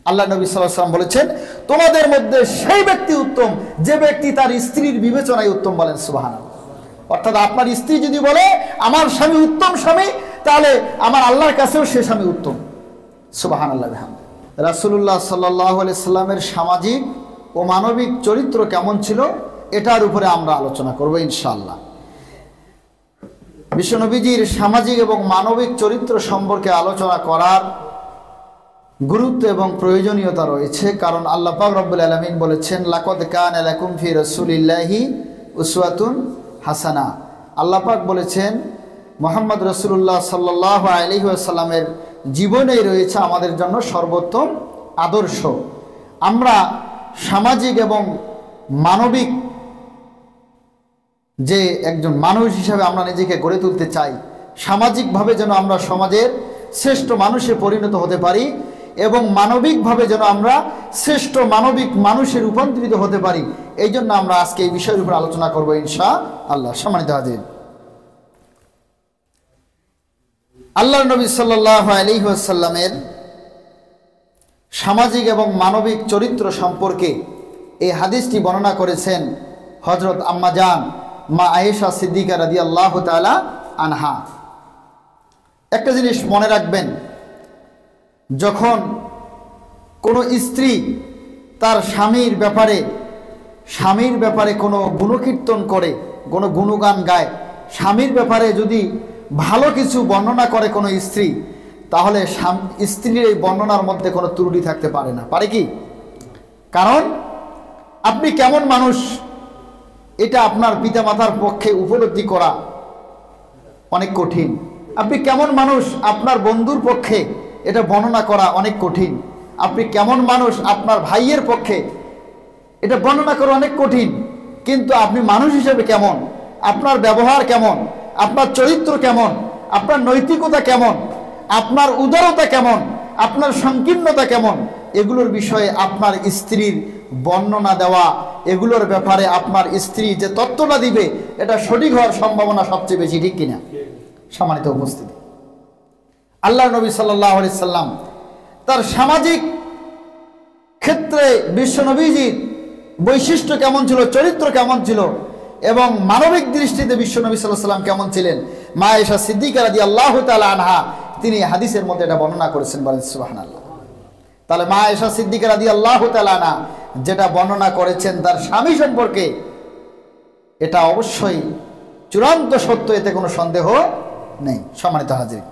আল্লাহ নবী সাল্লাল্লাহু আলাইহি ওয়াসাল্লাম বলেছেন, তোমাদের মধ্যে সেই ব্যক্তি উত্তম যে ব্যক্তি তার স্ত্রীর বিবেচনায় উত্তম। বলেন সুবহানাল্লাহ। অর্থাৎ আপনার স্ত্রী যদি বলে আমার স্বামী উত্তম স্বামী, তাহলে আমার আল্লাহর কাছেও সে স্বামী উত্তম। সুবহানাল্লাহ। রাসূলুল্লাহ সাল্লাল্লাহু আলাইহি সাল্লামের সামাজিক ও মানবিক চরিত্র কেমন ছিল, এটার উপরে আমরা আলোচনা করব ইনশাআল্লাহ। বিশ্বনবীজির সামাজিক এবং মানবিক চরিত্র সম্পর্কে আলোচনা করার গুরুত্ব এবং প্রয়োজনীয়তা রয়েছে, কারণ আল্লাহ পাক রব্বুল আলামিন বলেছেন, লাকাদ কানা লাকুম ফি রাসূলিল্লাহি উসওয়াতুন হাসানা। আল্লাহ পাক বলেছেন মুহাম্মদ রাসূলুল্লাহ সাল্লাল্লাহু আলাইহি ওয়াসাল্লামের জীবনেই রয়েছে আমাদের জন্য সর্বোত্তম আদর্শ। আমরা সামাজিক এবং মানবিক যে একজন মানুষ হিসাবে আমরা নিজেকে গড়ে তুলতে চাই, সামাজিকভাবে যেন আমরা সমাজের শ্রেষ্ঠ মানুষে পরিণত হতে পারি এবং মানবিকভাবে যেন আমরা শ্রেষ্ঠ মানবিক মানুষে রূপান্তরিত হতে পারি, এই জন্য আমরা আজকে এই বিষয়ের উপর আলোচনা করব ইনশাআল্লাহ। সম্মানিত হাজির, আল্লাহর নবী সাল্লাল্লাহু আলাইহি ওয়াসাল্লামের সামাজিক এবং মানবিক চরিত্র সম্পর্কে এই হাদিসটি বর্ণনা করেছেন হযরত আম্মা জান মা আয়েশা সিদ্দিকা রাদিয়াল্লাহু তাআলা আনহা। একটা জিনিস মনে রাখবেন, যখন কোনো স্ত্রী তার স্বামীর ব্যাপারে কোনো গুণকীর্তন করে, কোনো গুণগান গায়, স্বামীর ব্যাপারে যদি ভালো কিছু বর্ণনা করে কোনো স্ত্রী, তাহলে স্ত্রীর এই বর্ণনার মধ্যে কোনো ত্রুটি থাকতে পারে না। পারে কি? কারণ আপনি কেমন মানুষ এটা আপনার পিতামাতার পক্ষে উপলব্ধি করা অনেক কঠিন। আপনি কেমন মানুষ আপনার বন্ধুর পক্ষে এটা বর্ণনা করা অনেক কঠিন। আপনি কেমন মানুষ আপনার ভাইয়ের পক্ষে এটা বর্ণনা করা অনেক কঠিন। কিন্তু আপনি মানুষ হিসেবে কেমন, আপনার ব্যবহার কেমন, আপনার চরিত্র কেমন, আপনার নৈতিকতা কেমন, আপনার উদারতা কেমন, আপনার সংকীর্ণতা কেমন, এগুলোর বিষয়ে আপনার স্ত্রীর বর্ণনা দেওয়া, এগুলোর ব্যাপারে আপনার স্ত্রী যে তত্ত্বটা দিবে এটা সঠিক হওয়ার সম্ভাবনা সবচেয়ে বেশি, ঠিক কিনা? সম্মানিত উপস্থিতি, আল্লাহ নবী সাল্লাল্লাহু আলাইহি সাল্লাম তার সামাজিক ক্ষেত্রে বিশ্বনবীজির বৈশিষ্ট্য কেমন ছিল, চরিত্র কেমন ছিল এবং মানবিক দৃষ্টিতে বিশ্বনবী সাল্লাল্লাহু আলাইহি সাল্লাম কেমন ছিলেন, মা আয়েশা সিদ্দিকা রাদিয়াল্লাহু তাআলা আনহা তিনি হাদিসের মধ্যে এটা বর্ণনা করেছেন। বলেন সুবহানাল্লাহ। তাহলে মা আয়েশা সিদ্দিকা রাদিয়াল্লাহু তাআলা আনহা যেটা বর্ণনা করেছেন তার স্বামী সম্পর্কে, এটা অবশ্যই চূড়ান্ত সত্য, এতে কোনো সন্দেহ নেই। সম্মানিত হাজির,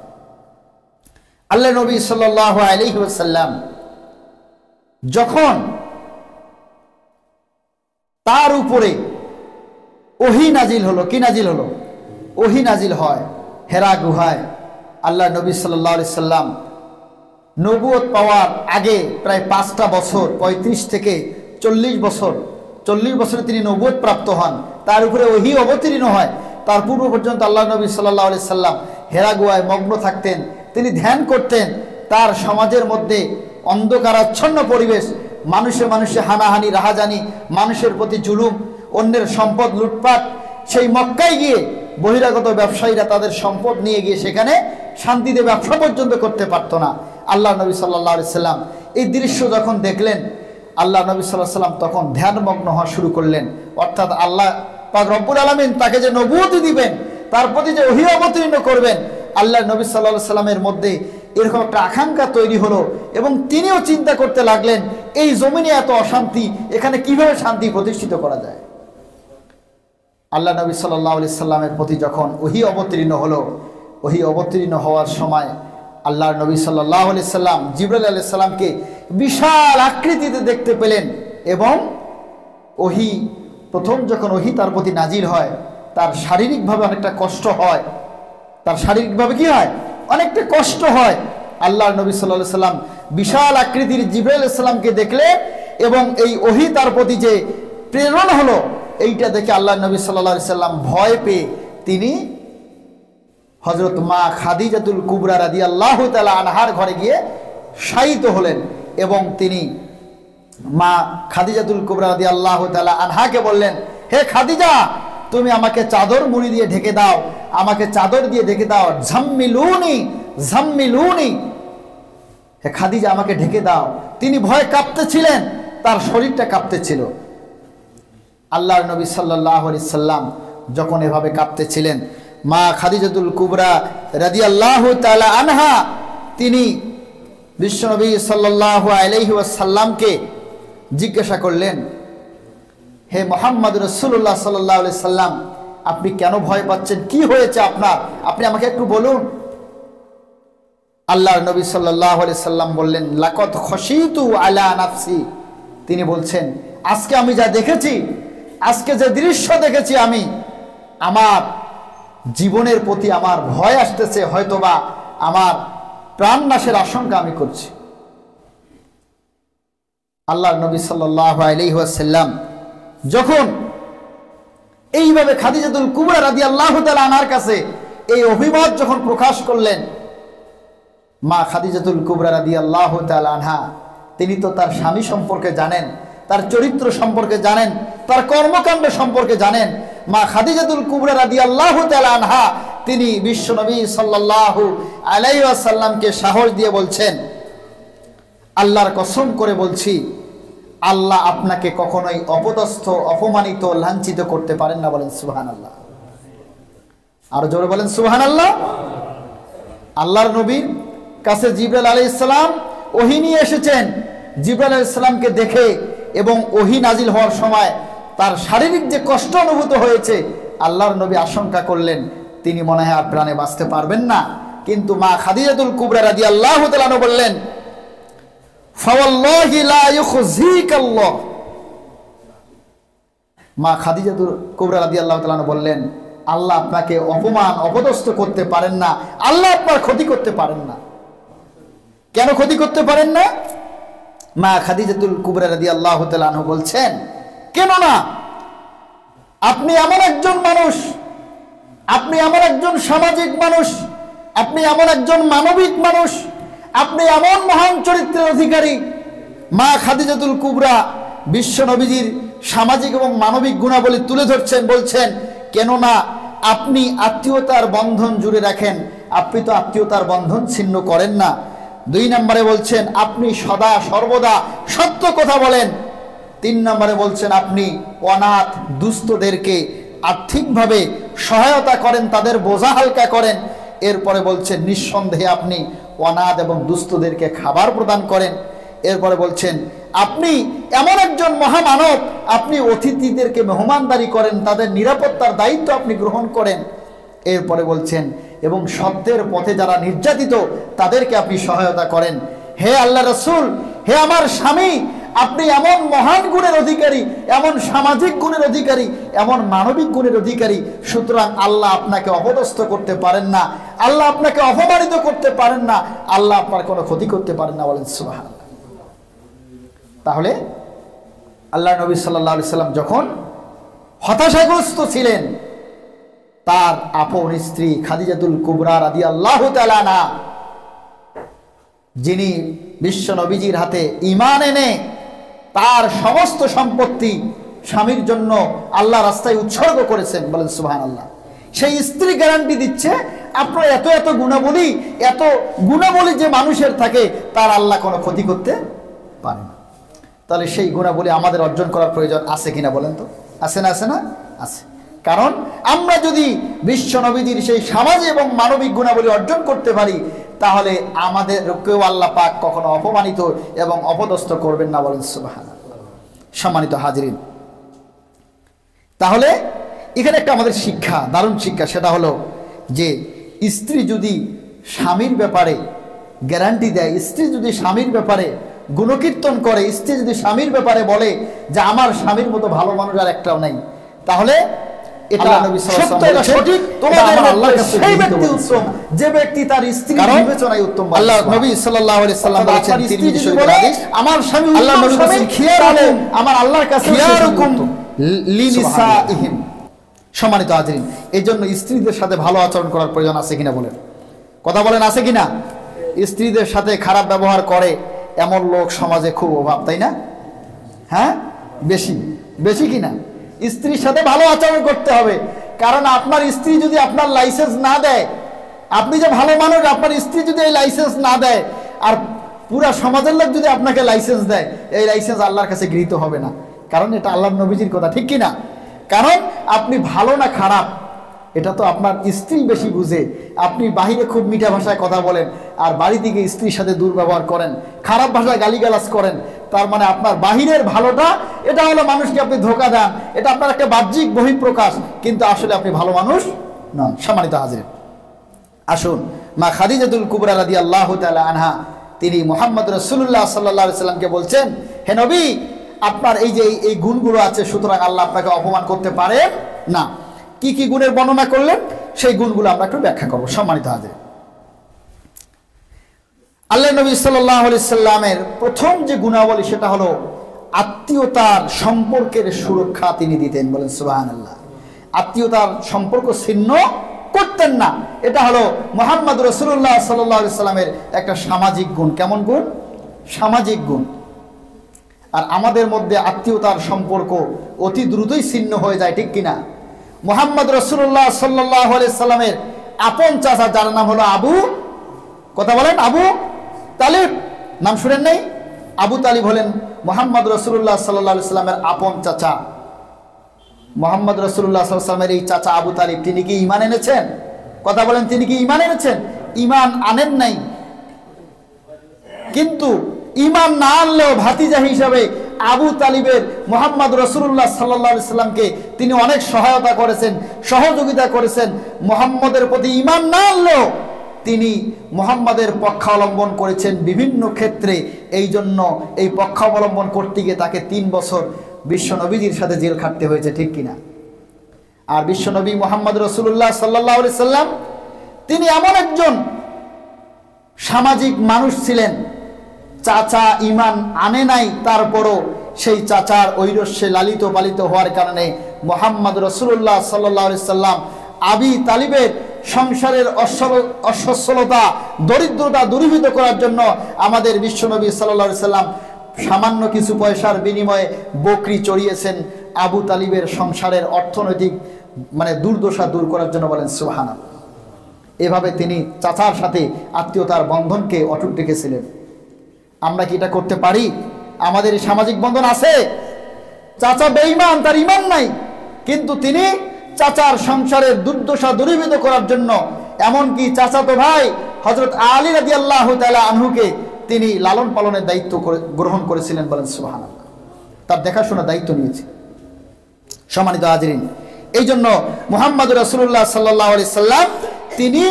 আল্লাহ নবী সাল্লাল্লাহু আলাইহি ওয়াসাল্লাম যখন তার উপরে ওহী নাজিল হলো, কি নাজিল হলো? ওহী নাজিল হয় হেরা গুহায়। আল্লাহ নবী সাল্লাল্লাহু আলাইহি সাল্লাম নবুয়ত পাওয়ার আগে প্রায় 5টা বছর, 35 থেকে 40 বছর, 40 বছরে তিনি নবুয়ত প্রাপ্ত হন। তার উপরে ওহী অবতীর্ণ হয়। তার পূর্ব পর্যন্ত আল্লাহ নবী সাল্লাল্লাহু আলাইহি সাল্লাম হেরা গুহায় মগ্ন থাকতেন, তিনি ধ্যান করতেন। তার সমাজের মধ্যে অন্ধকারাচ্ছন্ন পরিবেশ, মানুষে মানুষে হানাহানি, রাহাজানি, মানুষের প্রতি জুলুম, অন্যের সম্পদ লুটপাট। সেই মক্কায় গিয়ে বহিরাগত ব্যবসায়ীরা তাদের সম্পদ নিয়ে গিয়ে সেখানে শান্তিতে ব্যবসা পর্যন্ত করতে পারতো না। আল্লাহ নবী সাল্লাল্লাহু আলাইহি সাল্লাম এই দৃশ্য যখন দেখলেন, আল্লাহ নবী সাল্লাল্লাহু আলাইহি সাল্লাম তখন ধ্যানমগ্ন হওয়া শুরু করলেন। অর্থাৎ আল্লাহ পাক রব্বুল আলামিন তাকে যে নবুয়ত দিবেন, তার প্রতি যে ওহী অবতীর্ণ করবেন, আল্লাহ নবী সাল্লাল্লাহু আলাইহি সাল্লামের মধ্যে এরকম একটা আকাঙ্ক্ষা তৈরি হলো এবং তিনিও চিন্তা করতে লাগলেন এই জমিনে এত অশান্তি, এখানে কিভাবে শান্তি প্রতিষ্ঠিত করা যায়। আল্লাহ নবী সাল্লাল্লাহু আলাইহি সাল্লামের প্রতি যখন ওহী অবতীর্ণ হলো, ওহী অবতীর্ণ হওয়ার সময় আল্লাহর নবী সাল্লাল্লাহু আলাইহি সাল্লাম জিবরাইল আলাইহিস সালামকে বিশাল আকৃতিতে দেখতে পেলেন এবং ওহী প্রথম যখন ওহী তার প্রতি নাজিল হয়, তার শারীরিকভাবে অনেকটা কষ্ট হয়। তার শারীরিকভাবে কি হয়? অনেকটা কষ্ট হয়। আল্লাহর নবী সাল্লাল্লাহু আলাইহি সাল্লাম বিশাল আকৃতির জিবরাইল আলাইহিস সালামকে দেখলেন এবং এই ওহী তার প্রতি যে প্রেরণ হলো, এইটা দেখে আল্লাহ নবী সাল্লাল্লাহু আলাইহি সাল্লাম ভয় পেয়ে তিনি হযরত মা খাদিজাতুল কুবরা রাদিয়াল্লাহু তাআলা আনহার ঘরে গিয়ে শায়িত হলেন এবং তিনি মা খাদিজাতুল কুবরা রাদিয়াল্লাহু তাআলা আনহাকে বললেন, হে খাদিজা, তুমি আমাকে চাদর মুড়ি দিয়ে ঢেকে দাও, আমাকে চাদর দিয়ে ঢেকে দাও। ঝাম্মিলুনি ঝাম্মিলুনি, হে খাদিজা আমাকে ঢেকে দাও। তিনি ভয়ে কাঁপতেছিলেন, তার শরীরটা কাঁপতেছিল। আল্লাহর নবী সাল্লাল্লাহু আলাইহি সাল্লাম যখন এভাবে কাঁপতেছিলেন, মা খাদিজাতুল কুবরা রাদিয়াল্লাহু তাআলা আনহা তিনি বিশ্বনবী সাল্লাল্লাহু আলাইহি ওয়াসাল্লামকে জিজ্ঞাসা করলেন, হে মুহাম্মদ রাসূলুল্লাহ সাল্লাল্লাহু আলাইহি সাল্লাম, আপনি কেন ভয় পাচ্ছেন? কি হয়েছে আপনার? আপনি আমাকে একটু বলুন। আল্লাহর নবী সাল্লাল্লাহু আলাইহি সাল্লাম বললেন, লাকাদ খাশিতু আলা নাফসি। তিনি বলছেন, আজকে আমি যা দেখেছি, আজকে যে দৃশ্য দেখেছি, আমি আমার জীবনের প্রতি আমার ভয় আসতেছে, হয়তোবা আমার প্রাণ নাশের আশঙ্কা আমি করছি। আল্লাহর নবী সাল্লাল্লাহু আলাইহি ওয়াসাল্লাম যখন এইভাবে খাদিজাতুল কুবরা রাদিয়াল্লাহু তাআলা আনহার কাছে এই অভিমত যখন প্রকাশ করলেন, মা খাদিজাতুল কুবরা রাদিয়াল্লাহু তাআলা আনহা তিনি তো তার স্বামী সম্পর্কে জানেন, তার চরিত্র সম্পর্কে জানেন, তার কর্মকাণ্ড সম্পর্কে জানেন। মা খাদিজাতুল কুবরা রাদিয়াল্লাহু তাআলা আনহা তিনি বিশ্বনবী সাল্লাল্লাহু আলাইহি ওয়াসাল্লামকে সাহস দিয়ে বলছেন, আল্লাহর কসম করে বলছি, আল্লাহ আপনাকে কখনোই অপদস্থ, অপমানিত, লাঞ্ছিত করতে পারেন না। বলেন সুবহানাল্লাহ। আরো জোরে বলেন সুবহানাল্লাহ। আল্লাহর নবীর কাছে জিবরাইল আলাইহিস সালাম ওহী নিয়ে এসেছেন। জিবরাইল আলাইহিস সালামকে দেখে এবং ওহী নাজিল হওয়ার সময় তার শারীরিক যে কষ্ট অনুভূত হয়েছে, আল্লাহর নবী আশঙ্কা করলেন তিনি মনে হয় আর প্রাণে বাঁচতে পারবেন না। কিন্তু মা খাদিজাতুল কুবরা রাদিয়াল্লাহু তাআলা আনহা বললেন, ফাওয়াল্লাহি লা ইউখজিকাল্লাহ। মা খাদিজাতুল কুবরা রাদিয়াল্লাহু তাআলা আনহা বললেন, আল্লাহ আপনাকে অপমান, অপদস্থ করতে পারেন না, আল্লাহ আপনার ক্ষতি করতে পারেন না। কেন ক্ষতি করতে পারেন না? মা খাদিজাতুল কুবরা রাদিয়াল্লাহু তাআলা আনহা বলছেন, কেন না, আপনি এমন একজন মানুষ, আপনি এমন একজন সামাজিক মানুষ, আপনি এমন একজন মানবিক মানুষ, আপনি এমন মহান চরিত্রের অধিকারী। মা খাদিজাতুল কুবরা বিশ্ব নবীজির সামাজিক এবং মানবিক গুণাবলী তুলে ধরছেন, বলছেন, কেননা আপনি আত্মীয়তার বন্ধন জুড়ে রাখেন, আপনি তো আত্মীয়তার বন্ধন ছিন্ন করেন না। 2 নম্বরে বলছেন, আপনি সদা সর্বদা সত্য কথা বলেন। 3 নম্বরে বলছেন, আপনি অনাথ দুস্থদেরকে আর্থিকভাবে সহায়তা করেন, তাদের বোঝা হালকা করেন। এরপরে বলছেন, নিঃসন্দেহে আপনি অনাথ এবং দুস্থদেরকে খাবার প্রদান করেন। এরপরে বলছেন, আপনি এমন একজন মহামানব, আপনি অতিথিদেরকে মেহমানদারি করেন, তাদের নিরাপত্তার দায়িত্ব আপনি গ্রহণ করেন। এরপরে বলছেন, এবং সত্যের পথে যারা নির্যাতিত তাদেরকে আপনি সহায়তা করেন। হে আল্লাহ রাসূল, হে আমার স্বামী, আপনি এমন মহান গুণের অধিকারী, এমন সামাজিক গুণের অধিকারী, এমন মানবিক গুণের অধিকারী, সুতরাং আল্লাহ আপনাকে অপদস্থ করতে পারেন না, আল্লাহ আপনাকে অপমানিত করতে পারেন না, আল্লাহ আপনার কোনো ক্ষতি করতে পারেন না। বলেন সুবহানাল্লাহ। তাহলে আল্লাহ নবী সাল্লাল্লাহু আলাইহি সাল্লাম যখন হতাশাগ্রস্ত ছিলেন, তার আপন স্ত্রী খাদিজাতুল কুবরা রাদিয়াল্লাহু তাআলা আনহা, যিনি বিশ্ব নবীজির হাতে ঈমান এনে তার সমস্ত সম্পত্তি স্বামীর জন্য আল্লাহ রাস্তায় উৎসর্গ করেছেন। বলেন সুবহানাল্লাহ। সেই স্ত্রী গ্যারান্টি দিচ্ছে, আপনার এত এত গুণাবলী যে মানুষের থাকে, তার আল্লাহ কোনো ক্ষতি করতে পারে না। তাহলে সেই গুণাবলী আমাদের অর্জন করার প্রয়োজন আছে কিনা বলেন তো? আছে না? আছে না? আছে। কারণ আমরা যদি বিশ্ব নবীজির সেই সামাজিক এবং মানবিক গুণাবলী অর্জন করতে পারি, তাহলে আমাদেরকেও আল্লাহ পাক কখনো অপমানিত এবং অপদস্থ করবেন না। বলেন সুবহানাল্লাহ। সম্মানিত হাজিরিন, তাহলে এখানে একটা আমাদের শিক্ষা, দারুণ শিক্ষা, সেটা হলো যে স্ত্রী যদি স্বামীর ব্যাপারে গ্যারান্টি দেয়, স্ত্রী যদি স্বামীর ব্যাপারে গুণকীর্তন করে, স্ত্রী যদি স্বামীর ব্যাপারে বলে যে আমার স্বামীর মতো ভালো মানুষ আর একটাও নেই, তাহলে এটা সঠিক, তোমাদের আল্লাহর কাছে সেই ব্যক্তি উত্তম যে ব্যক্তি তার স্ত্রীর বিবেচনায় উত্তম। আল্লাহ নবী সাল্লাল্লাহু আলাইহি সাল্লাম বলেছেন, তিরমিজি শরীফের হাদিস, আমার স্বামী আল্লাহ নবী বলেছেন, খিয়ারুকুম, আমার আল্লাহর কাছে খিয়ারুকুম লিনিসাইহিম। সম্মানিত হাজিরিন, এই জন্য স্ত্রীদের সাথে ভালো আচরণ করার প্রয়োজন আছে কিনা বলেন? কথা বলেন, আছে কিনা? স্ত্রীদের সাথে খারাপ ব্যবহার করে এমন লোক সমাজে খুব অভাব, তাই না? হ্যাঁ, বেশি কিনা? স্ত্রীর সাথে ভালো আচরণ করতে হবে। কারণ আপনার স্ত্রী যদি আপনার লাইসেন্স না দেয়, আপনি যে ভালো মানুষ, আপনার স্ত্রী যদি এই লাইসেন্স না দেয়, আর পুরা সমাজের লোক যদি আপনাকে লাইসেন্স দেয়, এই লাইসেন্স আল্লাহর কাছে গৃহীত হবে না। কারণ এটা আল্লাহর নবীজির কথা, ঠিক কিনা? কারণ আপনি ভালো না খারাপ এটা তো আপনার স্ত্রী বেশি বুঝে। আপনি বাহিরে খুব মিঠা ভাষায় কথা বলেন আর বাড়ি থেকে স্ত্রীর সাথে দুর্ব্যবহার করেন, খারাপ ভাষায় গালিগালাজ করেন, তার মানে আপনার বাহিরের ভালোটা এটা হলো মানুষকে আপনি ধোঁকা দেন, এটা আপনার একটা বাহ্যিক বহিঃপ্রকাশ, কিন্তু আসলে আপনি ভালো মানুষ নন। সম্মানিত হাজির, আসুন মা খাদিজাতুল কুবরা রাদিয়াল্লাহু তাআলা আনহা তিনি মুহাম্মদ রাসূলুল্লাহ সাল্লাল্লাহু আলাইহি সাল্লামকে বলছেন, হে নবী, আপনার এই যে এই গুণগুলো আছে, সুতরাং আল্লাহ আপনাকে অপমান করতে পারে না। কি কি গুণের বর্ণনা করলেন সেই গুণগুলো আমরা একটু ব্যাখ্যা করব। সম্মানিত হাজির, আল্লাহ নবী সাল্লাল্লাহু আলাইহি সাল্লামের প্রথম যে গুণাবলী সেটা হলো আত্মীয়তার সম্পর্কের সুরক্ষা তিনি দিতেন। বলেন সুবহানাল্লাহ। আত্মীয়তার সম্পর্ক ছিন্ন করতেন না। এটা হলো মুহাম্মদ রাসূলুল্লাহ সাল্লাল্লাহু আলাইহি সাল্লামের একটা সামাজিক গুণ। কেমন গুণ? সামাজিক গুণ। আর আমাদের মধ্যে আত্মীয়তার সম্পর্ক অতি দ্রুতই ছিন্ন হয়ে যায়, ঠিক কিনা? মুহাম্মদ রাসূলুল্লাহ সাল্লাল্লাহু আলাইহি সাল্লামের আপন চাচা, যার নাম হলো আবু, কথা বলেন, আবু তালিব, নাম শুনেন নাই? আবু তালিব হলেন মুহাম্মদ রাসূলুল্লাহ সাল্লাল্লাহু আলাইহি সাল্লামের আপন চাচা। মুহাম্মদ রাসূলুল্লাহ সাল্লাল্লাহু আলাইহি সাল্লামের এই চাচা আবু তালিব, তিনি কি ঈমান এনেছেন? কথা বলেন, তিনি কি ঈমান এনেছেন? ঈমান আনেন নাই, কিন্তু ঈমান না আনলেও ভাতিজা হিসাবে আবু তালিবের মুহাম্মদ রাসূলুল্লাহ সাল্লাল্লাহু আলাইহি সাল্লামকে তিনি অনেক সহায়তা করেছেন, সহযোগিতা করেছেন। মুহাম্মদের প্রতি ঈমান না আনলেও তিনি মুহাম্মদের পক্ষাবলম্বন করেছেন বিভিন্ন ক্ষেত্রে। এই জন্য এই পক্ষাবলম্বন করতে গিয়ে তাকে 3 বছর বিশ্বনবীজির সাথে জেল খাটতে হয়েছে, ঠিক কিনা? আর বিশ্বনবী মুহাম্মদ রাসূলুল্লাহ সাল্লাল্লাহু আলাইহি সাল্লাম তিনি এমন একজন সামাজিক মানুষ ছিলেন, চাচা ঈমান আনে নাই, তারপরও সেই চাচার ঐরস্যে লালিত পালিত হওয়ার কারণে মুহাম্মদ রাসূলুল্লাহ সাল্লাল্লাহু আলাইহি সাল্লাম আবি তালিবের সংসারের অসচ্ছলতা, দরিদ্রতা দূরীভূত করার জন্য আমাদের বিশ্বনবী সাল্লাল্লাহু আলাইহি সাল্লাম সামান্য কিছু পয়সার বিনিময়ে বকরি চড়িয়েছেন আবু তালিবের সংসারের অর্থনৈতিক দুর্দশা দূর করার জন্য। বলেন সুবহানাল্লাহ। এভাবে তিনি চাচার সাথে আত্মীয়তার বন্ধনকে অটুট রেখেছিলেন। আমরা কি এটা করতে পারি? আমাদের এই সামাজিক বন্ধন আছে? চাচা বেঈমান, তার ঈমান নাই, কিন্তু তিনি চাচার সংসারের দুর্দশা দূরীভূত করার জন্য এমনকি চাচাতো ভাই হযরত আলী রাদিয়াল্লাহু তাআলা আনহুকে তিনি লালন পালনের দায়িত্ব গ্রহণ করেছিলেন। বলেন সুবহানাল্লাহ। তার দেখাশোনার দায়িত্ব নিয়েছে। সম্মানিত হাজিরিন, এই জন্য মুহাম্মদ রাসূলুল্লাহ সাল্লাল্লাহু আলাইহি সাল্লাম তিনি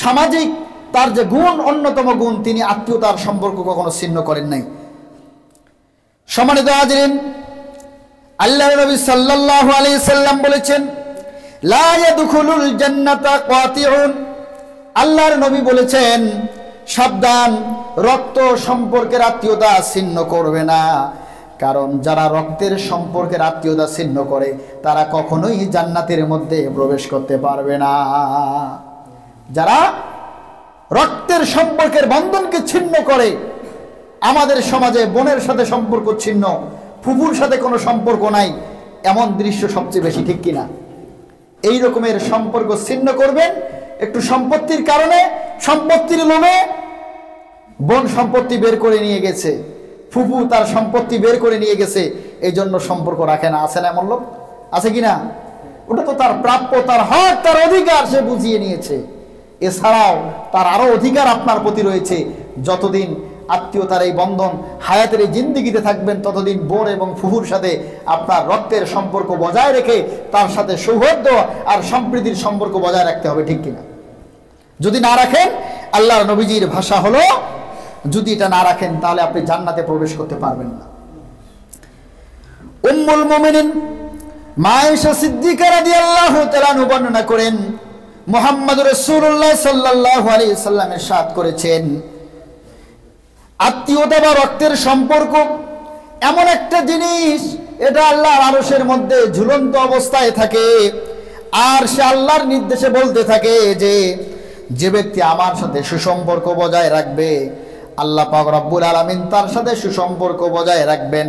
সামাজিক তার যে গুণ, অন্যতম গুণ, তিনি আত্মীয়তার সম্পর্ক কখনো ছিন্ন করেন নাই। সম্মানিত হাজিরিন, আল্লাহর নবী সাল্লাল্লাহু আলাইহি সাল্লাম বলেছেন, লা ইয়াদখুলুল জান্নাতা কাতিউন। আল্লাহর নবী বলেছেন, সাবধান, রক্ত সম্পর্কের আত্মীয়তা ছিন্ন করবে না, কারণ যারা রক্তের সম্পর্কের আত্মীয়তা ছিন্ন করে তারা কখনোই জান্নাতের মধ্যে প্রবেশ করতে পারবে না। যারা রক্তের সম্পর্কের বন্ধনকে ছিন্ন করে, আমাদের সমাজে বোনের সাথে সম্পর্ক ছিন্ন, ফুফুর সাথে কোনো সম্পর্ক নাই, এমন দৃশ্য সবচেয়ে বেশি, ঠিক কিনা? এই রকমের সম্পর্ক ছিন্ন করবেন একটু সম্পত্তির কারণে, সম্পত্তির লোভে বোন সম্পত্তি বের করে নিয়ে গেছে, ফুফু তার সম্পত্তি বের করে নিয়ে গেছে, এই জন্য সম্পর্ক রাখে না। আছে না এমন লোক? আছে কিনা? ওটা তো তার প্রাপ্য, তার হক, তার অধিকার সে বুঝিয়ে নিয়েছে। এছাড়াও তার আরো অধিকার আপনার প্রতি রয়েছে। যতদিন আত্মীয়তার এই বন্ধন হায়াতের এই জিন্দেগিতে থাকবেন, ততদিন বোন এবং ফুফুর সাথে আপনার রক্তের সম্পর্ক বজায় রেখে তার সাথে সৌহার্দ্য আর সম্প্রীতির সম্পর্ক বজায় রাখতে হবে, ঠিক কিনা? যদি না রাখেন, আল্লাহর নবীজির ভাষা হলো, যদি এটা না রাখেন তাহলে আপনি জান্নাতে প্রবেশ করতে পারবেন না। উম্মুল মুমিনিন মা আয়েশা সিদ্দিকা রাদিয়াল্লাহু তাআলা বর্ণনা করেন, মুহাম্মদ রাসূলুল্লাহ সাল্লাল্লাহু আলাইহি সাল্লাম ইরশাদ করেছেন, আত্মীয়তা বা রক্তের সম্পর্ক এমন একটা জিনিস, এটা আল্লাহর আরশের মধ্যে ঝুলন্ত অবস্থায় থাকে, আর সে আল্লাহর নির্দেশে বলতে থাকে যে ব্যক্তি আমার সাথে সুসম্পর্ক বজায় রাখবে, আল্লাহ পাক রব্বুল আলামিন তার সাথে সুসম্পর্ক বজায় রাখবেন,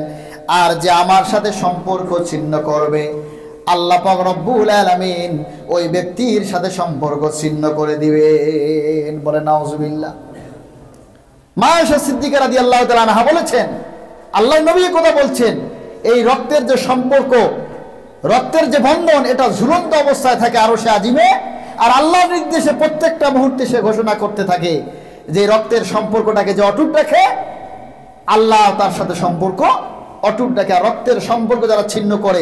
আর যে আমার সাথে সম্পর্ক ছিন্ন করবে, আল্লাহ পাক রব্বুল আলামিন ওই ব্যক্তির সাথে সম্পর্ক ছিন্ন করে দিবেন। বলে নাউজুবিল্লাহ। মা আয়েশা সিদ্দিকা রাদিয়াল্লাহু তাআলা আনহা বলেছেন, আল্লাহর নবী কথা বলছেন, এই রক্তের যে সম্পর্ক, রক্তের যে বন্ধন, এটা ঝুলন্ত অবস্থায় থাকে আরশে আজিমে। আর আল্লাহর নির্দেশে প্রত্যেকটা মুহূর্তে সে ঘোষণা করতে থাকে যে রক্তের সম্পর্কটাকে যে অটুট রাখে, আল্লাহ তার সাথে সম্পর্ক অটুট রাখে। আর রক্তের সম্পর্ক যারা ছিন্ন করে,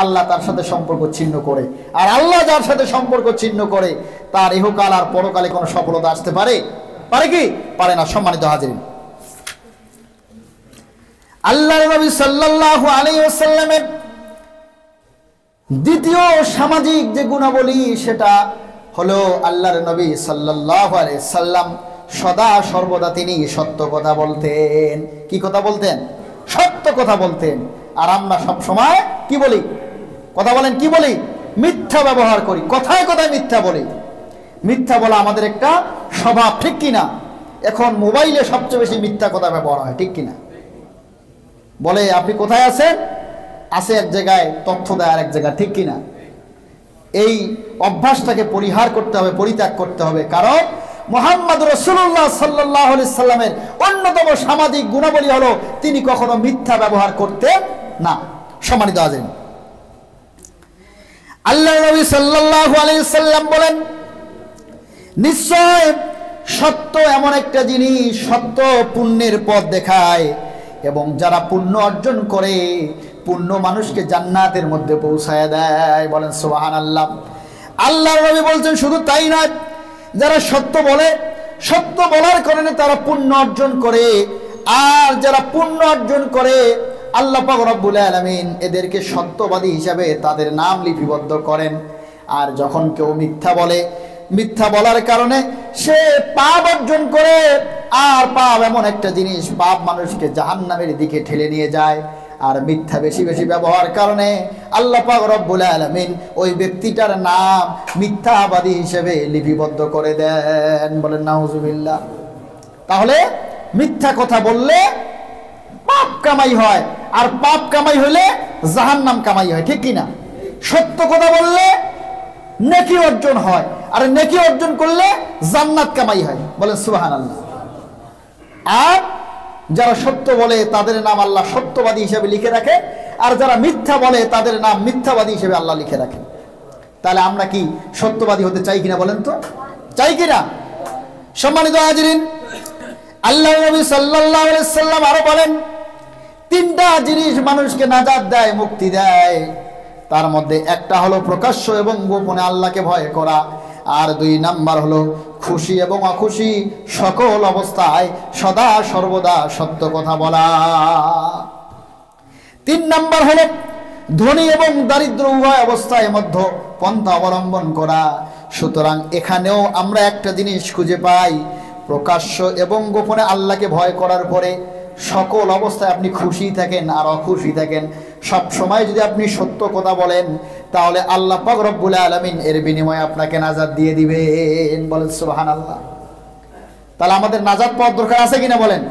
আল্লাহ তার সাথে সম্পর্ক ছিন্ন করে। আর আল্লাহ যার সাথে সম্পর্ক ছিন্ন করে, তার ইহকাল আর পরকালে কোনো সফলতা আসতে পারে? পারে কি? পারে না। সম্মানিত হাজিরিন, আল্লাহর নবী সাল্লাল্লাহু আলাইহি ওয়াসাল্লামের দ্বিতীয় সামাজিক যে গুণাবলী, সেটা হলো আল্লাহর নবী সাল্লাল্লাহু আলাইহি সাল্লাম সদা সর্বদা তিনি সত্য কথা বলতেন। কি কথা বলতেন? সত্য কথা বলতেন। আর আমরা সব সময় কি বলি? কথা বলেন, কি বলি? মিথ্যা ব্যবহার করি, কথায় কথায় মিথ্যা বলি। মিথ্যা বলা আমাদের একটা স্বভাব, ঠিক কিনা? এখন মোবাইলে সবচেয়ে বেশি মিথ্যা কথা ব্যবহার হয়, ঠিক কিনা? বলে আপনি কোথায় আছেন, আছে এক জায়গায়, তথ্য দেয় আর এক জায়গায়, ঠিক কিনা? এই অভ্যাসটাকে পরিহার করতে হবে, পরিত্যাগ করতে হবে। কারণ মুহাম্মদ রাসূলুল্লাহ সাল্লাল্লাহু আলাইহি সাল্লামের অন্যতম সামাজিক গুণাবলী হলো তিনি কখনো মিথ্যা ব্যবহার করতেন না। সম্মানিত আছেন, আল্লাহর নবী সাল্লাল্লাহু আলাইহি সাল্লাম বলেন, নিশ্চয় সত্য এমন একটা জিনিস, সত্য পুণ্যের পথ দেখায়, এবং যারা পুণ্য অর্জন করে, পুণ্য মানুষকে জান্নাতের মধ্যে পৌঁছায় দেয়। বলেন সুবহানাল্লাহ। আল্লাহর নবী বলছেন, শুধু তাই নয়, যারা সত্য বলে, সত্য বলার কারণে তারা পুণ্য অর্জন করে। আর যারা পুণ্য অর্জন করে, আল্লাহ পাক রব্বুল আলামিন এদেরকে সত্যবাদী হিসাবে তাদের নাম লিপিবদ্ধ করেন। আর যখন কেউ মিথ্যা বলে, মিথ্যা বলার কারণে সে পাপ অর্জন করে। আর পাপ এমন একটা জিনিস, পাপ মানুষকে জাহান্নামের দিকে ঠেলে নিয়ে যায়। আর মিথ্যা বেশি বেশি ব্যবহার কারণে আল্লাহ পাক রব্বুল আলামিন ওই ব্যক্তিটার নাম মিথ্যাবাদী হিসেবে লিপিবদ্ধ করে দেন। বলেন নাউজুবিল্লাহ। তাহলে মিথ্যা কথা বললে পাপ কামাই হয়, আর পাপ কামাই হলে জাহান্নাম কামাই হয়, ঠিক কিনা? সত্য কথা বললে নেকি অর্জন হয়, আর নেকি অর্জন করলে জান্নাত কামাই হয়। বলেন সুবহানাল্লাহ। আর যারা সত্য বলে তাদের নাম আল্লাহ সত্যবাদী হিসেবে লিখে রাখে, আর যারা মিথ্যা বলে তাদের নাম মিথ্যাবাদী হিসেবে আল্লাহ লিখে রাখেন। তাহলে আমরা কি সত্যবাদী হতে চাই কিনা? বলেন তো, চাই কিনা? সম্মানিত হাজিরিন, আল্লাহর নবী সাল্লাল্লাহু আলাইহি সাল্লাম আরো বলেন, তিনটা জিনিস মানুষকে নাজাত দেয়, মুক্তি দেয়। তার মধ্যে একটা হলো প্রকাশ্য এবং গোপনে আল্লাহকে ভয় করা, আর দুই নাম্বার হলো খুশি এবং অখুশি সকল অবস্থায় সদা সর্বদা সত্য কথা বলা। তিন নাম্বার হলো ধনী এবং দারিদ্র উভয় অবস্থায় মধ্য পন্থা অবলম্বন করা। সুতরাং এখানেও আমরা একটা জিনিস খুঁজে পাই, প্রকাশ্য এবং গোপনে আল্লাহকে ভয় করার পরে সকল অবস্থায় আপনি খুশি থাকেন আর অখুশি থাকেন, সব সময় যদি আপনি সত্য কথা বলেন, তাহলে আল্লাহ পাক রব্বুল আলামিন এর বিনিময়ে আপনাকে নাজাত দিয়ে দিবেন। বলেন সুবহানাল্লাহ। তাহলে আমাদের নাজাত পাওয়ার দরকার আছে কিনা? বলেন।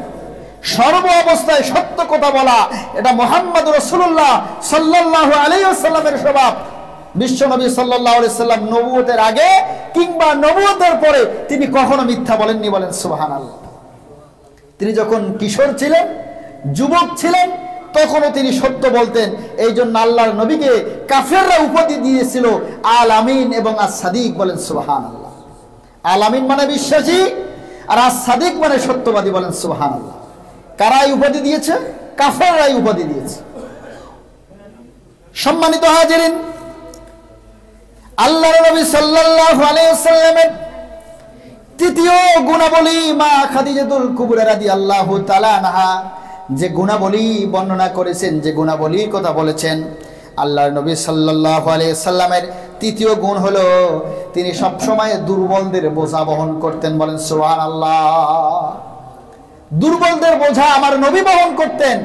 সর্ব অবস্থায় সত্য কথা বলা, এটা মুহাম্মদ রাসূলুল্লাহ সাল্লাল্লাহু আলাইহি ওয়াসাল্লামের স্বভাব। বিশ্বনবী সাল্লাল্লাহু আলাইহি ওয়াসাল্লাম নবুয়তের আগে কিংবা নবুয়তের পরে তিনি কখনো মিথ্যা বলেননি। বলেন সুবহানাল্লাহ। তিনি যখন কিশোর ছিলেন, যুবক ছিলেন, তখনও তিনি সত্য বলতেন। এই জন্য আল্লাহর নবীকে কাফেররা উপাধি দিয়েছিল আল আমিন এবং আস সাদিক। বলেন সুবহানাল্লাহ। আল আমিন মানে বিশ্বাসী, আর আস সাদিক মানে সত্যবাদী। বলেন সুবহানাল্লাহ। কারা এই উপাধি দিয়েছে? কাফেররাই উপাধি দিয়েছে। সম্মানিত হাজিরিন, আল্লাহর নবী সাল্লাল্লাহু আলাইহি ওয়াসাল্লামের তৃতীয় গুণাবলী মা খাদিজাতুল কুবরা রাদিয়াল্লাহু তাআলা আনহা যে গুণাবলী বর্ণনা করেছেন, যে গুণাবলীর কথা বলেছেন, আল্লাহর নবী সাল্লাল্লাহু আলাইহি সাল্লামের তৃতীয় গুণ হলো তিনি সবসময় দুর্বলদের বোঝা বহন করতেন। বলেন সুবহানাল্লাহ। দুর্বলদের বোঝা আমার নবী বহন করতেন,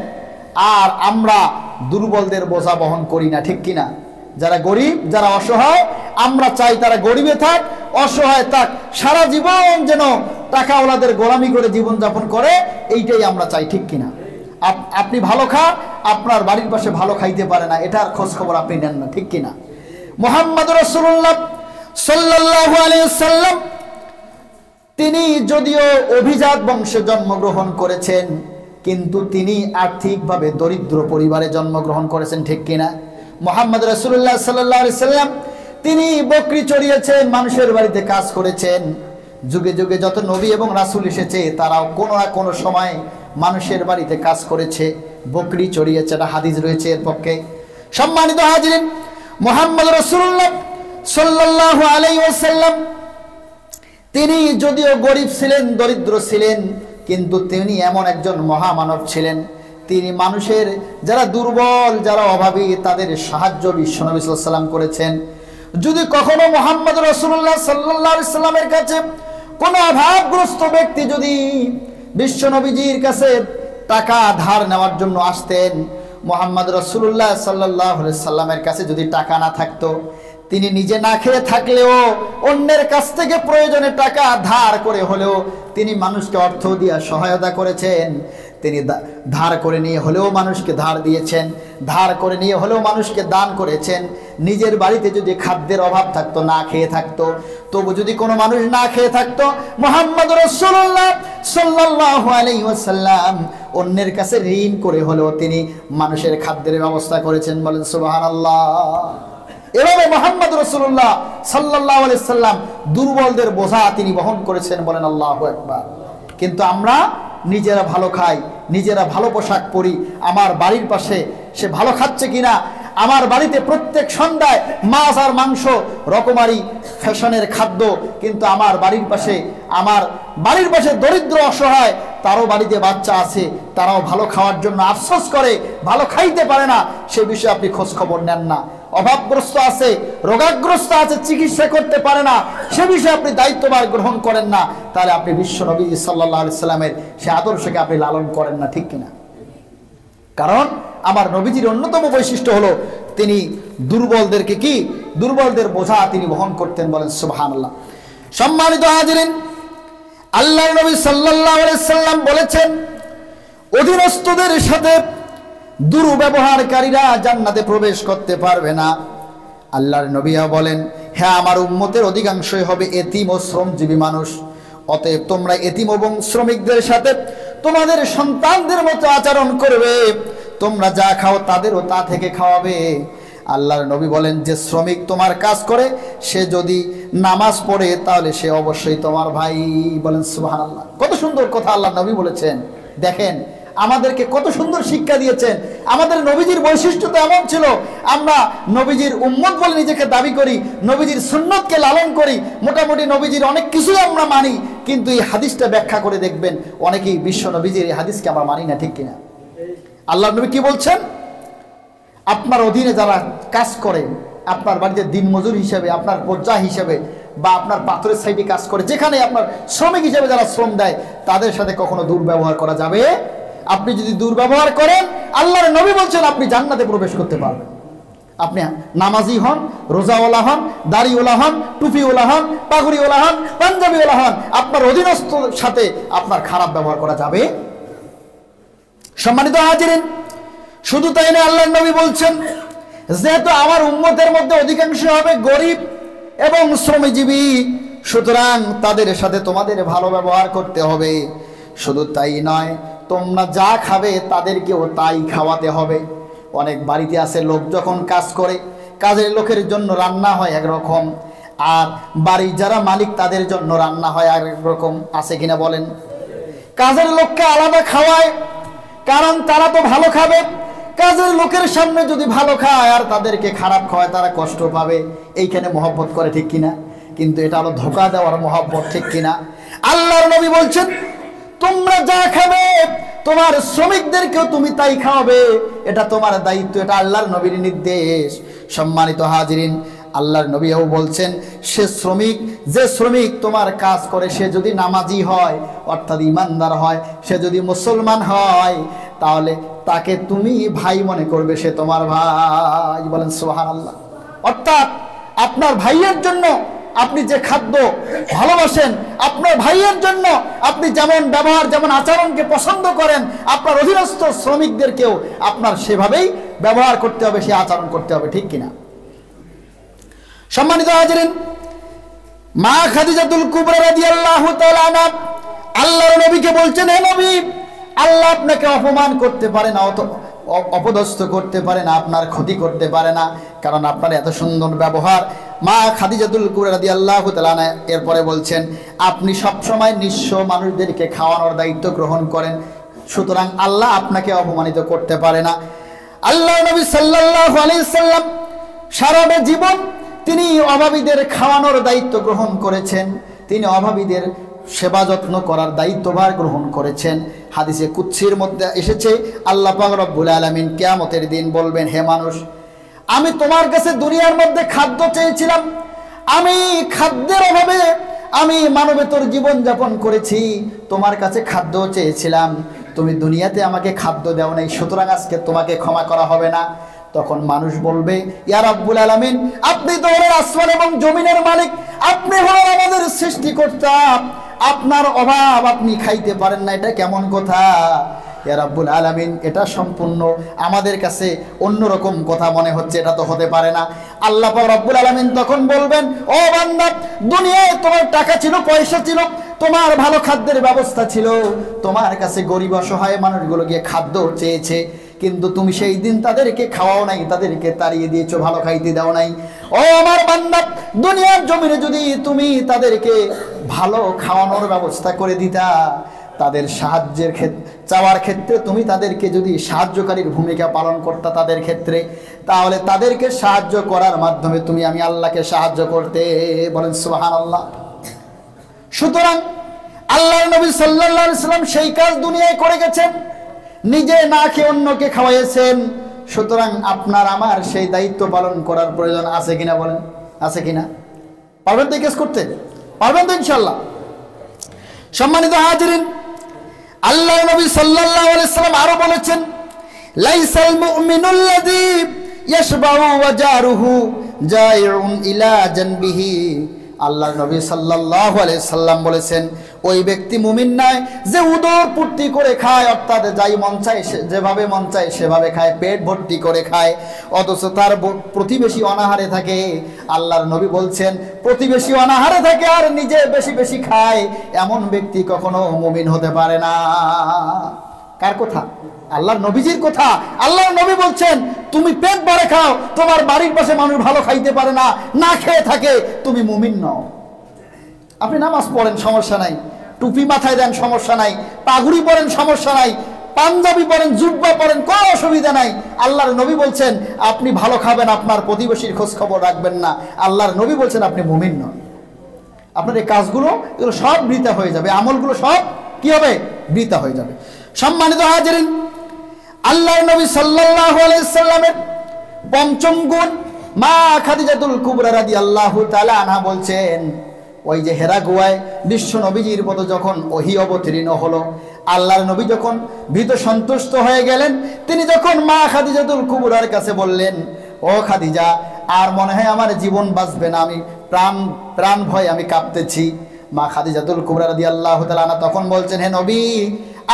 আর আমরা দুর্বলদের বোঝা বহন করি না, ঠিক কিনা? যারা গরিব, যারা অসহায়, আমরা চাই তারা গরিবে থাক, অসহায় থাক, সারা জীবন যেন টাকাওয়ালাদের গোলামি করে জীবনযাপন করে, এইটাই আমরা চাই, ঠিক কিনা? আপনি ভালো খান, আপনার বাড়ির পাশে ভালো খাইতে পারে না, এটার খোঁজ খবর আপনি নেন না, ঠিক কিনা? মুহাম্মদ রাসূলুল্লাহ সাল্লাল্লাহু আলাইহি ওয়াসাল্লাম তিনি যদিও অভিজাত বংশে জন্মগ্রহণ করেছেন, কিন্তু তিনি আর্থিকভাবে দরিদ্র পরিবারে জন্মগ্রহণ করেছেন, ঠিক কিনা? মুহাম্মদ রাসূলুল্লাহ সাল্লাল্লাহু আলাইহি সাল্লাম তিনি বকরি চড়িয়েছেন, মানুষের বাড়িতে কাজ করেছেন। যুগে যুগে যত নবী এবং রাসূল এসেছে তারাও কোনো না কোনো সময় মানুষের বাড়িতে কাজ করেছে, বকরি চড়িয়েছে। এটা হাদিস রয়েছে এর পক্ষে। সম্মানিত হাজিরিন, মুহাম্মদ রাসূলুল্লাহ সাল্লাল্লাহু আলাইহি ওয়াসাল্লাম তিনি যদিও গরিব ছিলেন, দরিদ্র ছিলেন, কিন্তু তিনি এমন একজন মহামানব ছিলেন। তিনি মানুষের যারা দুর্বল, যারা অভাবী, তাদের সাহায্য বিশ্বনবী সাল্লাল্লাহু আলাইহি ওয়াসাল্লাম করেছেন। যদি কখনো মুহাম্মদ রাসূলুল্লাহ সাল্লাল্লাহু আলাইহি সাল্লামের কাছে কোনো অভাবগ্রস্ত ব্যক্তি যদি বিশ্বনবীজির কাছে টাকা ধার নেওয়ার জন্য আসতেন, মুহাম্মদ রাসূলুল্লাহ সাল্লাল্লাহু আলাইহি সাল্লামের কাছে যদি টাকা না থাকতো, তিনি নিজে না খেয়ে থাকলেও অন্যের কাছ থেকে প্রয়োজনে টাকা ধার করে হলেও তিনি মানুষকে অর্থ দিয়ে সহায়তা করেছেন। তিনি ধার করে নিয়ে হলেও মানুষকে ধার দিয়েছেন, ধার করে নিয়ে হলেও মানুষকে দান করেছেন। নিজের বাড়িতে যদি খাদ্যের অভাব থাকতো, না খেয়ে থাকতো, তবু যদি কোনো মানুষ না খেয়ে থাকতো, মুহাম্মদ রাসূলুল্লাহ সাল্লাল্লাহু আলাইহি ওয়াসাল্লাম অন্যের কাছে ঋণ করে হলেও তিনি মানুষের খাদ্যের ব্যবস্থা করেছেন। বলেন সুবহানাল্লাহ। এভাবে মুহাম্মদ রাসূলুল্লাহ সাল্লাল্লাহু আলাইহি সাল্লাম দুর্বলদের বোঝা তিনি বহন করেছেন। বলেন আল্লাহু আকবার। কিন্তু আমরা নিজেরা ভালো খাই, নিজেরা ভালো পোশাক পরি, আমার বাড়ির পাশে সে ভালো খাচ্ছে কিনা, আমার বাড়িতে প্রত্যেক সন্ধ্যায় মাছ আর মাংস রকমারি ফ্যাশনের খাদ্য, কিন্তু আমার বাড়ির পাশে দরিদ্র অসহায়, তারও বাড়িতে বাচ্চা আছে, তারাও ভালো খাওয়ার জন্য আফসোস করে, ভালো খাইতে পারে না, সে বিষয়ে আপনি খোঁজ খবর নেন না। অভাবগ্রস্ত আছে, রোগাগ্রস্ত আছে, চিকিৎসা করতে পারে না, সে বিষয়ে আপনি দায়িত্বভার গ্রহণ করেন না, তাহলে আপনি বিশ্ব নবী সাল্লাল্লাহু আলাইহি সাল্লামের সে আদর্শকে আপনি লালন করেন না, ঠিক কিনা? কারণ আমার নবীজির অন্যতম বৈশিষ্ট্য হলো তিনি দুর্বলদেরকে দুর্বলদের বোঝা তিনি বহন করতেন। বলেন সুবহানাল্লাহ। সম্মানিত হাজিরিন, আল্লাহর নবী সাল্লাল্লাহু আলাইহি সাল্লাম বলেছেন, অধীনস্থদের সাথে দুর্ব্যবহারকারীরা জান্নাতে প্রবেশ করতে পারবে না। আল্লাহর নবীও বলেন, হ্যাঁ, আমার উম্মতের অধিকাংশই হবে এতিম ও শ্রমজীবী মানুষ। অতএব তোমরা এতিম এবং শ্রমিকদের সাথে তোমাদের সন্তানদের মতো আচরণ করবে, তোমরা যা খাও তাদেরও তা থেকে খাওয়াবে। আল্লাহর নবী বলেন, যে শ্রমিক তোমার কাজ করে সে যদি নামাজ পড়ে তাহলে সে অবশ্যই তোমার ভাই। বলেন সুবহানাল্লাহ। কত সুন্দর কথা আল্লাহর নবী বলেছেন। দেখেন আমাদেরকে কত সুন্দর শিক্ষা দিয়েছেন। আমাদের নবীজির বৈশিষ্ট্য তো এমন ছিল, আমরা নবীজির উম্মত বলে নিজেকে দাবি করি, নবীজির সুন্নতকে লালন করি, মোটামুটি নবীজির অনেক কিছুই আমরা মানি, কিন্তু এই হাদিসটা ব্যাখ্যা করে দেখবেন অনেকেই বিশ্ব নবীজির এই হাদিসকে আমরা মানি না, ঠিক কিনা? আল্লাহর নবী কি বলছেন? আপনার অধীনে যারা কাজ করে, আপনার বাড়িতে দিনমজুর হিসেবে, আপনার বোঝা হিসেবে, বা আপনার পাথরের সাইডে কাজ করে, যেখানে আপনার শ্রমিক হিসেবে যারা শ্রম দেয়, তাদের সাথে কখনো দুর্ব্যবহার করা যাবে? আপনি যদি দুর্ব্যবহার করেন, আল্লাহর নবী বলছেন আপনি জান্নাতে প্রবেশ করতে পারবেন। আপনি নামাজি হন, রোজাওয়ালা হন, দাড়িওয়ালা হন, টুপিওয়ালা হন, পাগড়িওয়ালা হন, পাঞ্জাবিওয়ালা হন, আপনার অধীনস্থ সাথে আপনার খারাপ ব্যবহার করা যাবে? সম্মানিত হাজিরিন, শুধু তাই না, আল্লাহর নবী বলছেন যেহেতু আমার উম্মতের মধ্যে অধিকাংশ হবে গরিব এবং শ্রমজীবী, সুতরাং তাদের সাথে তোমাদের ভালো ব্যবহার করতে হবে। শুধু তাই নয়, তোমরা যা খাবে তাদেরকেও তাই খাওয়াতে হবে। অনেক বাড়িতে আছে লোক যখন কাজ করে, কাজের লোকের জন্য রান্না হয় একরকম, আর বাড়ির যারা মালিক তাদের জন্য রান্না হয় আরেক রকম। আছে কিনা বলেন? কাজের লোককে আলাদা খাওয়ায়, কারণ তারা তো ভালো খাবে। কাজের লোকের সামনে যদি ভালো খায় আর তাদেরকে খারাপ খাওয়ায়, তারা কষ্ট পাবে। এইখানে মহব্বত করে, ঠিক কিনা? কিন্তু এটা হলো ধোঁকা দেওয়ার মহব্বত, ঠিক কিনা? আল্লাহর নবী বলছেন তোমরা যা খাবে তোমার শ্রমিকদেরকেও তুমি তাই খাওয়াবে, এটা তোমার দায়িত্ব, এটা আল্লাহর নবীর নির্দেশ। সম্মানিত হাজিরিন, আল্লাহর নবীও বলছেন যে শ্রমিক তোমার কাজ করে সে যদি নামাজি হয়, অর্থাৎ ইমানদার হয়, সে যদি মুসলমান হয়, তাহলে তাকে তুমি ভাই মনে করবে, সে তোমার ভাই। বলেন সুবহানাল্লাহ। অর্থাৎ আপনার ভাইয়ের জন্য আপনি যে খাদ্য ভালোবাসেন, আপনার ভাইয়ের জন্য আপনি যেমন ব্যবহার, যেমন আচরণকে পছন্দ করেন, আপনার অধীনস্থ শ্রমিকদেরকেও আপনার সেভাবেই ব্যবহার করতে হবে, সে আচরণ করতে হবে, ঠিক কিনা? সম্মানিত হাজিরিন, মা খাদিজাতুল কুবরা রাদিয়াল্লাহু তাআলা আনহা আল্লাহর নবীকে বলছেন, হে নবী, আল্লাহ আপনাকে অপমান করতে পারে না, অপদস্থ করতে পারে না, আপনার ক্ষতি করতে পারে না, কারণ আপনার এত সুন্দর ব্যবহার। মা খাদিজাতুল কুবরা রাদিয়াল্লাহু তাআলা আনহা এরপরে বলছেন, আপনি সবসময় নিঃস্ব মানুষদেরকে খাওয়ানোর দায়িত্ব গ্রহণ করেন, সুতরাং আল্লাহ আপনাকে অপমানিত করতে পারে না। আল্লাহ নবী সাল্লাল্লাহু আলাইহি সাল্লাম সারাটা জীবন তিনি অভাবীদের খাওয়ানোর দায়িত্ব গ্রহণ করেছেন, তিনি অভাবীদের সেবা যত্ন করার দায়িত্বভার গ্রহণ করেছেন। হাদিসে কুদসির মধ্যে এসেছে, আল্লাহ পাক রব্বুল আলামিন কিয়ামতের দিন বলবেন, হে মানুষ, আমি তোমার কাছে দুনিয়ার মধ্যে খাদ্য চেয়েছিলাম, আমি খাদ্যের অভাবে আমি মানবেতর জীবন যাপন করেছি, তোমার কাছে খাদ্য চেয়েছিলাম, তুমি দুনিয়াতে আমাকে খাদ্য দাও নাই, সুতরাং আজকে তোমাকে ক্ষমা করা হবে না। তখন মানুষ বলবে, ইয়া রাব্বুল আলামিন, আপনি তো হলেন আসমান এবং জমিনের মালিক, আপনি হলেন আমাদের সৃষ্টিকর্তা, আপনার অভাব আপনি খাইতে পারেন না, এটা কেমন কথা? ইয়া রাব্বুল আলামিন, এটা সম্পূর্ণ আমাদের কাছে অন্যরকম কথা মনে হচ্ছে, এটা তো হতে পারে না। আল্লাহ পাক রব্বুল আলামিন তখন বলবেন, ও বান্দা, দুনিয়ায় তোমার টাকা ছিল, পয়সা ছিল, তোমার ভালো খাদ্যের ব্যবস্থা ছিল, তোমার কাছে গরিব অসহায় মানুষগুলো গিয়ে খাদ্য চেয়েছে, কিন্তু তুমি সেই দিন তাদেরকে খাওয়াও নাই, তাদেরকে তাড়িয়ে দিয়েছো, ভালো খাইতে দাও নাই। ও আমার বান্দা, দুনিয়ার জমিনে যদি তুমি তাদেরকে ভালো খাওয়ানোর ব্যবস্থা করে দিতা, তাদের সাহায্যের চাওয়ার ক্ষেত্রে তুমি তাদেরকে যদি সাহায্যকারীর ভূমিকা পালন করতা তাদের ক্ষেত্রে, তাহলে তাদেরকে সাহায্য করার মাধ্যমে তুমি আমি আল্লাহকে সাহায্য করতে। বলেন সুবহানাল্লাহ। সুতরাং আল্লাহর নবী সাল্লাল্লাহু আলাইহি সাল্লাম সেই কাজ দুনিয়ায় করে গেছেন, নিজে না খেয়ে অন্যকে খাওয়াইছেন, সুতরাং আপনার আমার সেই দায়িত্ব পালন করার প্রয়োজন আছে কিনা? বলেন, আছে কিনা? পারবেন তো কেস করতে? পারবেন তো ইনশাআল্লাহ? সম্মানিত হাজিরিন, আল্লাহ নবী সাল্লাল্লাহু আলাইহি সাল্লাম আরো বলেছেন, লাইসাল মুমিনুল্লাযী ইয়াশবাউ ওয়া জারুহু জাইউন ইলা জানবিহি। আল্লাহর নবী সাল্লাল্লাহু আলাইহি সাল্লাম বলেছেন, ওই ব্যক্তি মুমিন নয় যে উদর পূর্তি করে খায়, অর্থাৎ যাই মন চায় যেভাবে মন চায় সেভাবে খায়, পেট ভর্তি করে খায়, অথচ তার প্রতিবেশী অনাহারে থাকে। আল্লাহর নবী বলছেন, প্রতিবেশী অনাহারে থাকে আর নিজে বেশি বেশি খায়, এমন ব্যক্তি কখনো মুমিন হতে পারে না। কার কথা? আল্লাহর নবীজির কথা। আল্লাহর নবী বলছেন, তুমি পেট ভরে খাও, তোমার বাড়ির পাশে মানুষ ভালো খাইতে পারে না, না খেয়ে থাকে, তুমি মুমিন নও। আপনি নামাজ পড়েন, সমস্যা নাই, টুপি মাথায় দেন, সমস্যা নাই, পাগুড়ি পরেন, সমস্যা নাই, পাঞ্জাবি পরেন, জুব্বা পরেন, কোনো অসুবিধা নাই। আল্লাহর নবী বলছেন, আপনি ভালো খাবেন, আপনার প্রতিবেশীর খোঁজ খবর রাখবেন না, আল্লাহর নবী বলছেন আপনি মুমিন নন। আপনার এই কাজগুলো এগুলো সব বৃথা হয়ে যাবে, আমলগুলো সব কি হবে? বৃথা হয়ে যাবে। সম্মানিত হাজিরিন, আল্লাহর নবী সাল্লাল্লাহু আলাইহি সাল্লামের পঞ্চম গুণ মা খাদিজাতুল কুবরা রাদিয়াল্লাহু তাআলা আনহা বলছেন, ওই যে হেরা গুহায় বিশ্ব নবীজির পথে যখন ওহী অবতীর্ণ হলো, আল্লাহর নবী যখন ভীত সন্তুষ্ট হয়ে গেলেন, তিনি যখন মা খাদিজাতুল কুবরার কাছে বললেন, ও খাদিজা, আর মনে হয় আমার জীবন বাঁচবে না, আমি প্রাণ ভয় আমি কাঁপতেছি। মা খাদিজাতুল কুবরা রাদিয়াল্লাহু তাআলা আনহা তখন বলছেন, হে নবী,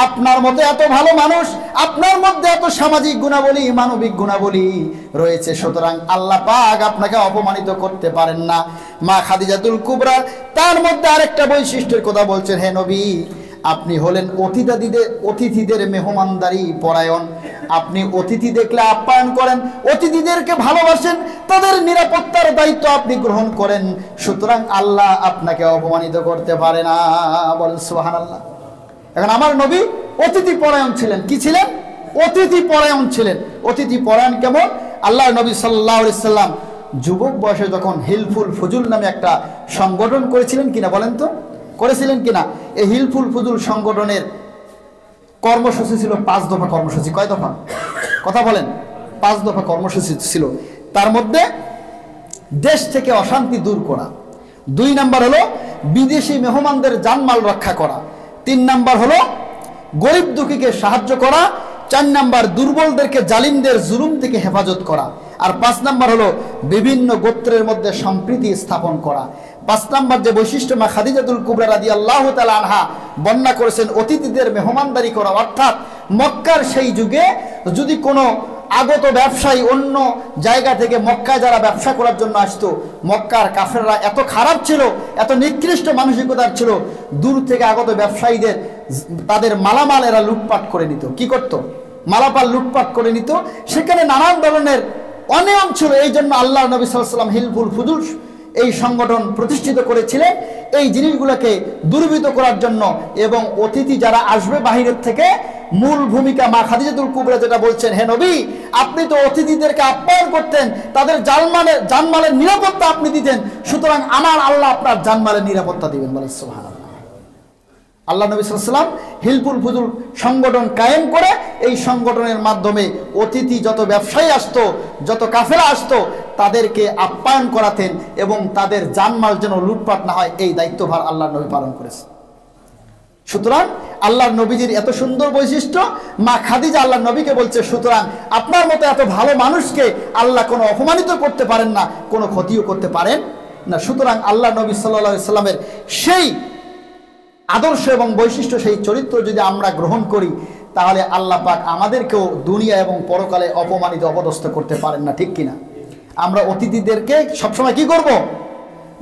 আপনার মতো এত ভালো মানুষ, আপনার মধ্যে এত সামাজিক গুণাবলী, মানবিক গুণাবলী রয়েছে, সুতরাং আল্লাহ পাক আপনাকে অপমানিত করতে পারেন না। মা খাদিজাতুল কুবরা তার মধ্যে আরেকটা বৈশিষ্ট্যের কথা বলছেন, হে নবী, আপনি হলেন অতিথিদের মেহমানদারি পরায়ণ, আপনি অতিথি দেখলে আপ্যায়ন করেন, অতিথিদেরকে ভালোবাসেন, তাদের নিরাপত্তার দায়িত্ব আপনি গ্রহণ করেন, সুতরাং আল্লাহ আপনাকে অপমানিত করতে পারে না। বলেন সুবহানাল্লাহ। এখন আমার নবী অতিথি পরায়ণ ছিলেন। কি ছিলেন? অতিথি পরায়ণ ছিলেন। অতিথি পরায়ণ কেমন? আল্লাহ নবী সাল্লাল্লাহু আলাইহি সাল্লাম যুবক বয়সে যখন হিলফুল ফুজুল নামে একটা সংগঠন করেছিলেন কিনা, বলেন তো, করেছিলেন কিনা? এই হিলফুল ফুজুল সংগঠনের কর্মসূচি ছিল 5 দফা কর্মসূচি। কয় দফা? কথা বলেন। 5 দফা কর্মসূচি ছিল। তার মধ্যে দেশ থেকে অশান্তি দূর করা, 2 নাম্বার হলো বিদেশি মেহমানদের জানমাল রক্ষা করা, 3 নাম্বার হলো গরিব দুঃখীকে সাহায্য করা, 4 নাম্বার দুর্বলদেরকে জালিমদের জুলুম থেকে হেফাজত করা, আর 5 নাম্বার হলো বিভিন্ন গোত্রের মধ্যে সম্প্রীতি স্থাপন করা। 5 নাম্বার যে বৈশিষ্ট্য মা খাদিজাতুল কুবরা রাদিয়াল্লাহু তাআলা আনহা বর্ণনা করেছেন, অতিথিদের মেহমানদারি করা, অর্থাৎ মক্কার সেই যুগে যদি কোনো আগত ব্যবসায়ী অন্য জায়গা থেকে মক্কায় যারা ব্যবসা করার জন্য আসতো, মক্কার কাফেররা এত খারাপ ছিল, এত নিকৃষ্ট মানসিকতার ছিল, দূর থেকে আগত ব্যবসায়ীদের তাদের মালামাল এরা লুটপাট করে নিত। কি করত? মালামাল লুটপাট করে নিত। সেখানে নানান ধরনের অনিয়ম ছিল। এই জন্য আল্লাহ নবী সাল্লাল্লাহু আলাইহি ওয়াসাল্লাম হিলফুল ফুজুল এই সংগঠন প্রতিষ্ঠিত করেছিলেন এই জিনিসগুলোকে দূরীভূত করার জন্য। এবং অতিথি যারা আসবে বাহিরের থেকে, মূল ভূমিকা মা খাদিজাতুল কুবরা যেটা বলছেন, হে নবী আপনি তো অতিথিদেরকে আপ্যায়ন করতেন, তাদের জানমালের নিরাপত্তা আপনি দিতেন, সুতরাং আমার আল্লাহ আপনার জানমালের নিরাপত্তা দিবেন। বলে সুবহানাল্লাহ। আল্লাহ নবী সাল্লাল্লাহু আলাইহি ওয়াসাল্লাম হিলফুল ফুজুল সংগঠন কায়েম করে এই সংগঠনের মাধ্যমে অতিথি যত ব্যবসায়ী আসতো, যত কাফেলা আসতো, তাদেরকে আপ্যায়ন করাতেন এবং তাদের জানমাল যেন লুটপাট না হয় এই দায়িত্বভার আল্লাহ নবী পালন করেছে। সুতরাং আল্লাহর নবীজির এত সুন্দর বৈশিষ্ট্য, মা খাদিজা আল্লাহর নবীকে বলছে, সুতরাং আপনার মতো এত ভালো মানুষকে আল্লাহ কোনো অপমানিত করতে পারেন না, কোনো ক্ষতিও করতে পারেন না। সুতরাং আল্লাহ নবী সাল্লাল্লাহু আলাইহি সাল্লামের সেই আদর্শ এবং বৈশিষ্ট্য, সেই চরিত্র যদি আমরা গ্রহণ করি, তাহলে আল্লাহ পাক আমাদেরকেও দুনিয়া এবং পরকালে অপমানিত অপদস্থ করতে পারেন না। ঠিক কিনা? আমরা অতিথিদেরকে সবসময় কি করব?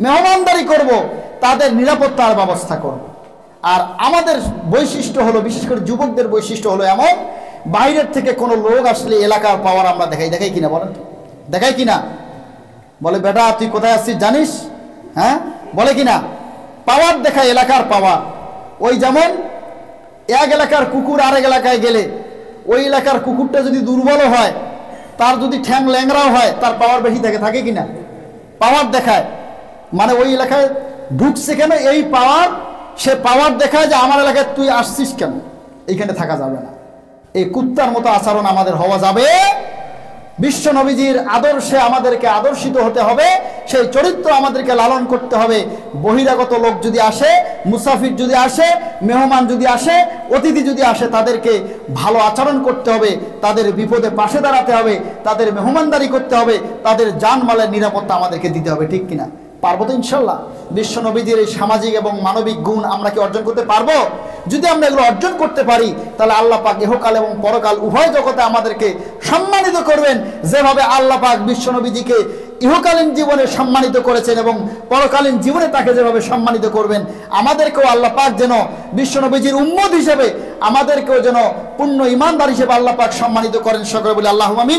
মেহমানদারি করব, তাদের নিরাপত্তার ব্যবস্থা করব। আর আমাদের বৈশিষ্ট্য হলো, বিশেষ করে যুবকদের বৈশিষ্ট্য হলো এমন, বাইরের থেকে কোনো লোক আসলে এলাকার পাওয়ার আমরা দেখাই কিনা? বলেন, দেখাই কিনা? বলে বেটা তুই কোথায় আসছিস জানিস? হ্যাঁ বলে কিনা? পাওয়ার দেখায়, এলাকার পাওয়ার। ওই যেমন এক এলাকার কুকুর আরেক এলাকায় গেলে, ওই এলাকার কুকুরটা যদি দুর্বল হয়, তার যদি ঠ্যাং ল্যাংড়াও হয়, তার পাওয়ার বেশি থাকে কিনা? পাওয়ার দেখায়। মানে ওই এলাকায় ঢুকছে কেন, এই পাওয়ার, সে পাওয়ার দেখায় যে আমার এলাকায় তুই আসছিস কেন, এইখানে থাকা যাবে না। এই কুত্তার মতো আচরণ আমাদের হওয়া যাবে। বিশ্ব নবীজির আদর্শে আমাদেরকে আদর্শিত হতে হবে, সেই চরিত্র আমাদেরকে লালন করতে হবে। বহিরাগত লোক যদি আসে, মুসাফির যদি আসে, মেহমান যদি আসে, অতিথি যদি আসে, তাদেরকে ভালো আচরণ করতে হবে, তাদের বিপদে পাশে দাঁড়াতে হবে, তাদের মেহমানদারি করতে হবে, তাদের জানমালের নিরাপত্তা আমাদেরকে দিতে হবে। ঠিক কিনা? পারবো তো ইনশাল্লাহ? বিশ্ব নবীজির এই সামাজিক এবং মানবিক গুণ আমরা কি অর্জন করতে পারবো? যদি আমরা এগুলো অর্জন করতে পারি, তাহলে আল্লাহ পাক ইহকাল এবং পরকাল উভয় জগতে আমাদেরকে সম্মানিত করবেন। যেভাবে আল্লাহ পাক বিশ্ব নবীজিকে ইহকালীন জীবনে সম্মানিত করেছেন এবং পরকালীন জীবনে তাকে যেভাবে সম্মানিত করবেন, আমাদেরকেও আল্লাহ পাক যেন বিশ্ব নবীজির উম্মত হিসেবে আমাদেরকেও যেন পূর্ণ ঈমানদার হিসেবে আল্লাহ পাক সম্মানিত করেন। সকলে বলে আল্লাহুম্মা আমিন।